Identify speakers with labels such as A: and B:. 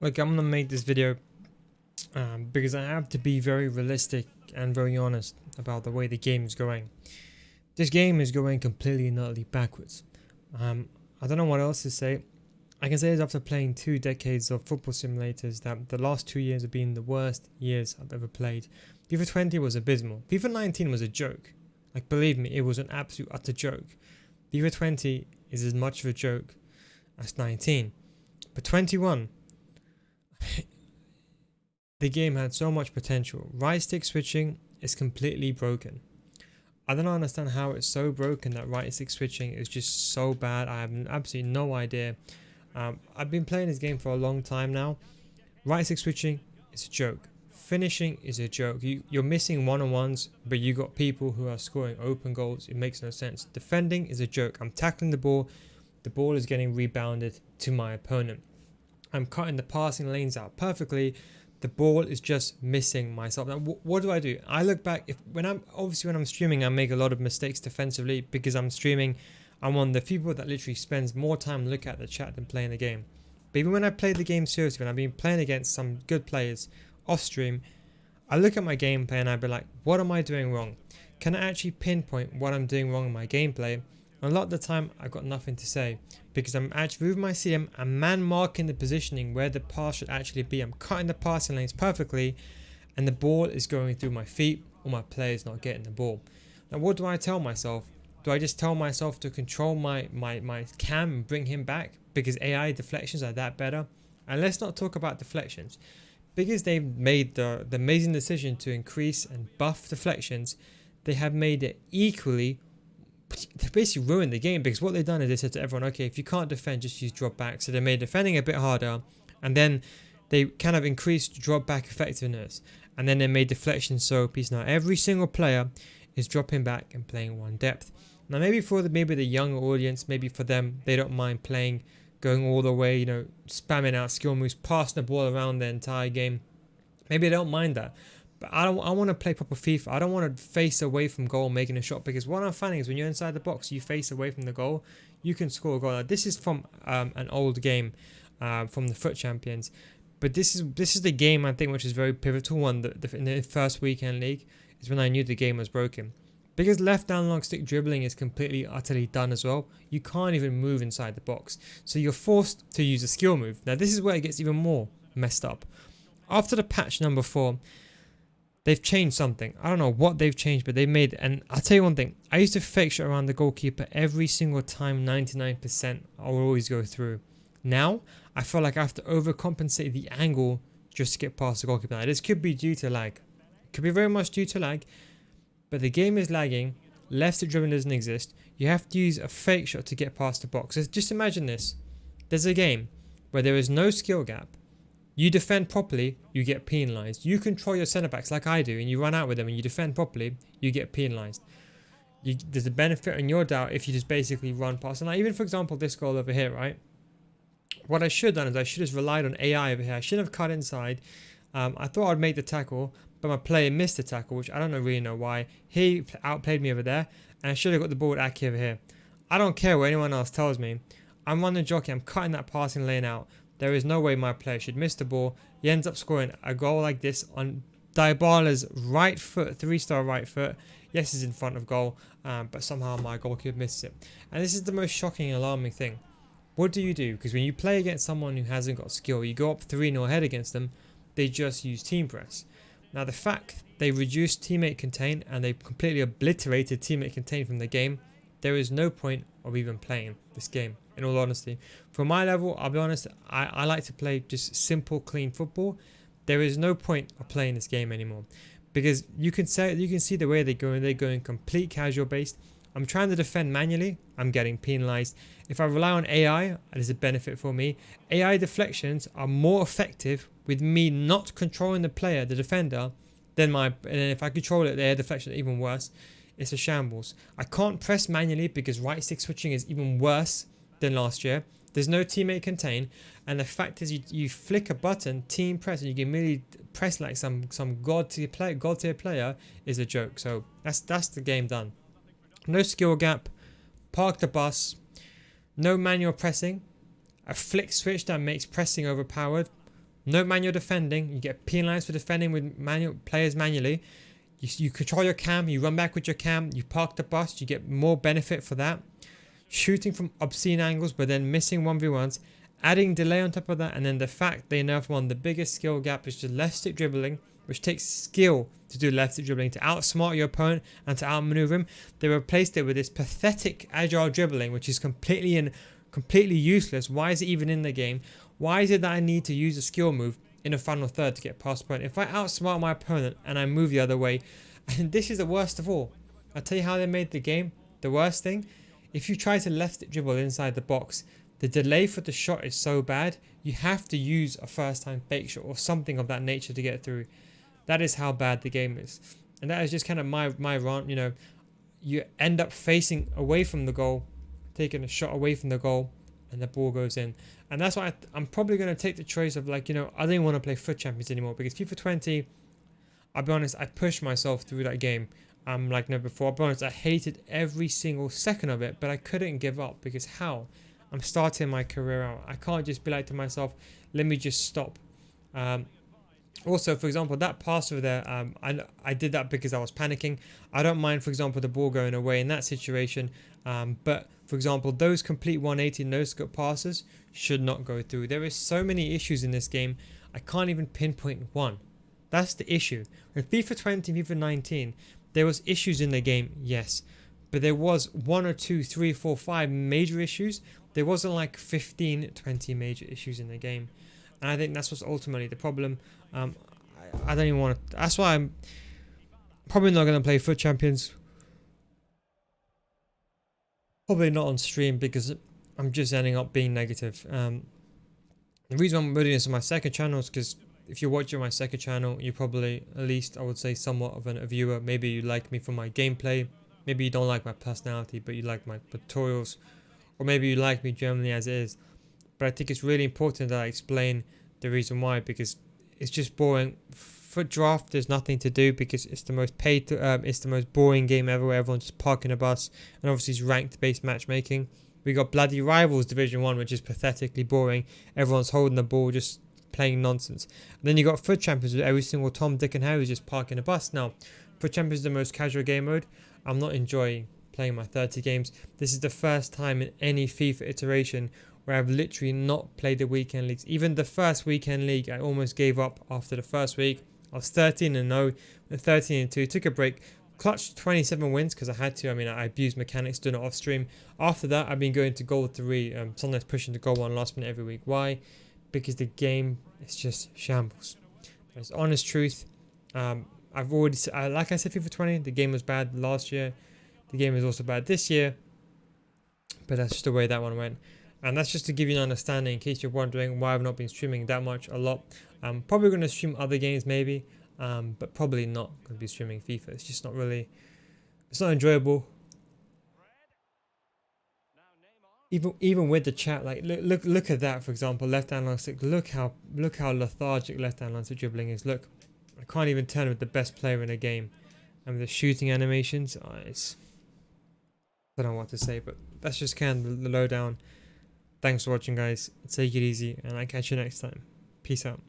A: Like, I'm gonna make this video because I have to be very realistic and very honest about the way the game is going. This game is going completely and utterly backwards. I don't know what else to say. I can say this after playing 2 decades of football simulators that the last 2 years have been the worst years I've ever played. FIFA 20 was abysmal. FIFA 19 was a joke. Like, believe me, it was an absolute utter joke. FIFA 20 is as much of a joke as 19. But 21, the game had so much potential. Right stick switching is completely broken. I don't understand how it's so broken that right stick switching is just so bad. I have absolutely no idea. I've been playing this game for a long time now. Right stick switching is a joke. Finishing is a joke. You're missing one-on-ones, but you got people who are scoring open goals. It makes no sense. Defending is a joke. I'm tackling the ball is getting rebounded to my opponent. I'm cutting the passing lanes out perfectly. The ball is just missing myself. Now, what do I do? I look back. When I'm streaming, I make a lot of mistakes defensively because I'm streaming. I'm one of the people that literally spends more time looking at the chat than playing the game. But even when I play the game seriously, when I've been playing against some good players off stream, I look at my gameplay and I be like, what am I doing wrong? Can I actually pinpoint what I'm doing wrong in my gameplay? And a lot of the time, I've got nothing to say because I'm actually with my CM, I'm man marking the positioning where the pass should actually be. I'm cutting the passing lanes perfectly, and the ball is going through my feet, or my player's not getting the ball. Now, what do I tell myself? Do I just tell myself to control my cam and bring him back because AI deflections are that better? And let's not talk about deflections. Because they've made the amazing decision to increase and buff deflections, they have made it equally. They basically ruined the game because what they've done is they said to everyone, okay, if you can't defend, just use drop back. So they made defending a bit harder, and then they kind of increased drop back effectiveness, and then they made deflection so OP. Now every single player is dropping back and playing one depth. Now maybe for the younger audience, maybe for them, they don't mind playing, going all the way, spamming out skill moves, passing the ball around the entire game. Maybe they don't mind that. But I want to play proper FIFA. I don't want to face away from goal making a shot, because what I'm finding is when you're inside the box, you face away from the goal, you can score a goal. Now, this is from an old game from the Foot Champions, but this is the game I think which is very pivotal one. In the first weekend league is when I knew the game was broken, because left down long stick dribbling is completely utterly done as well. You can't even move inside the box, so you're forced to use a skill move. Now this is where it gets even more messed up. After the patch number 4. They've changed something. I don't know what they've changed, but they've made, and I'll tell you one thing. I used to fake shot around the goalkeeper every single time, 99%. I will always go through. Now, I feel like I have to overcompensate the angle just to get past the goalkeeper. Now, this could be due to lag. It could be very much due to lag, but the game is lagging. Left stick dribbling doesn't exist. You have to use a fake shot to get past the box. So just imagine this. There's a game where there is no skill gap. You defend properly, you get penalised. You control your centre backs like I do, and you run out with them and you defend properly, you get penalised. There's a benefit in your doubt if you just basically run past. And even for example, this goal over here, right? What I should have done is I should have relied on AI over here. I shouldn't have cut inside. I thought I'd make the tackle, but my player missed the tackle, which I don't really know why. He outplayed me over there, and I should have got the ball with Aki over here. I don't care what anyone else tells me. I'm running jockey, I'm cutting that passing lane out. There is no way my player should miss the ball. He ends up scoring a goal like this on Dybala's right foot, 3-star right foot. Yes, he's in front of goal, but somehow my goalkeeper misses it. And this is the most shocking, alarming thing. What do you do? Because when you play against someone who hasn't got skill, you go up 3-0 ahead against them, they just use team press. Now the fact they reduced teammate contain and they completely obliterated teammate contain from the game, there is no point of even playing this game, in all honesty. For my level, I'll be honest, I like to play just simple, clean football. There is no point of playing this game anymore, because you can see the way they're going complete casual based. I'm trying to defend manually, I'm getting penalized. If I rely on AI, it is a benefit for me. AI deflections are more effective with me not controlling the player, the defender, and if I control it, the air deflection is even worse. It's a shambles. I can't press manually because right stick switching is even worse than last year. There's no teammate contain, and the fact is you flick a button, team press, and you can immediately press like some god tier player is a joke. So that's the game done. No skill gap, park the bus, no manual pressing, a flick switch that makes pressing overpowered. no manual defending. You get penalized for defending with manual players manually. You control your cam, you run back with your cam, you park the bus, you get more benefit for that. Shooting from obscene angles but then missing 1v1s, adding delay on top of that, and then the fact they nerf one, the biggest skill gap is just left stick dribbling, which takes skill to do left stick dribbling, to outsmart your opponent and to outmaneuver him. They replaced it with this pathetic agile dribbling, which is completely useless. Why is it even in the game? Why is it that I need to use a skill move in a final third to get past opponent? If I outsmart my opponent and I move the other way, and this is the worst of all. I'll tell you how they made the game the worst thing. If you try to left stick dribble inside the box, the delay for the shot is so bad, you have to use a first time fake shot or something of that nature to get through. That is how bad the game is. And that is just kind of my rant. You know, you end up facing away from the goal, taking a shot away from the goal, and the ball goes in. And that's why I'm probably going to take the choice of, like, you know, I don't want to play FUT Champions anymore, because FIFA 20, I'll be honest, I pushed myself through that game. Like never before. I'll be honest, I hated every single second of it, but I couldn't give up, because how? I'm starting my career out. I can't just be like to myself, let me just stop. Also, for example, that pass over there, I did that because I was panicking. I don't mind, for example, the ball going away in that situation. But, for example, those complete 180 no-scope passes should not go through. There is so many issues in this game, I can't even pinpoint one. That's the issue. With FIFA 20 and FIFA 19, there was issues in the game, yes. But there was 1 or 2, 3, 4, 5 major issues. There wasn't like 15, 20 major issues in the game. And I think that's what's ultimately the problem. I don't even want to... That's why I'm probably not going to play FUT Champions. Probably not on stream, because I'm just ending up being negative. The reason I'm doing this on my second channel is because if you're watching my second channel, you're probably, at least I would say, somewhat of a viewer. Maybe you like me for my gameplay. Maybe you don't like my personality, but you like my tutorials. Or maybe you like me generally as it is. But I think it's really important that I explain the reason why, because it's just boring. FUT Draft, there's nothing to do, because it's the most it's the most boring game ever, where everyone's just parking a bus, and obviously it's ranked based matchmaking. We got bloody Rivals Division 1, which is pathetically boring. Everyone's holding the ball, just playing nonsense. And then you got FUT Champions, with every single Tom, Dick and Harry just parking a bus. Now, FUT Champions is the most casual game mode. I'm not enjoying playing my 30 games. This is the first time in any FIFA iteration where I've literally not played the weekend leagues. Even the first weekend league, I almost gave up after the first week. I was 13-0, 13-2, took a break, clutched 27 wins because I had to. I mean, I abused mechanics doing it off stream. After that, I've been going to goal 3, sometimes pushing to goal 1 last minute every week. Why? Because the game is just shambles. That's honest truth. I've already, like I said, FIFA 20, the game was bad last year. The game is also bad this year. But that's just the way that one went. And that's just to give you an understanding, in case you're wondering why I've not been streaming that much, a lot. I'm probably going to stream other games maybe, but probably not going to be streaming FIFA. It's just not really, it's not enjoyable. Even with the chat, like look at that, for example, left hand long stick. Look how lethargic left hand long stick dribbling is. Look, I can't even turn with the best player in the game, and with the shooting animations, it's, I don't know what to say, but that's just kind of the lowdown. Thanks for watching, guys. Take it easy, and I'll catch you next time. Peace out.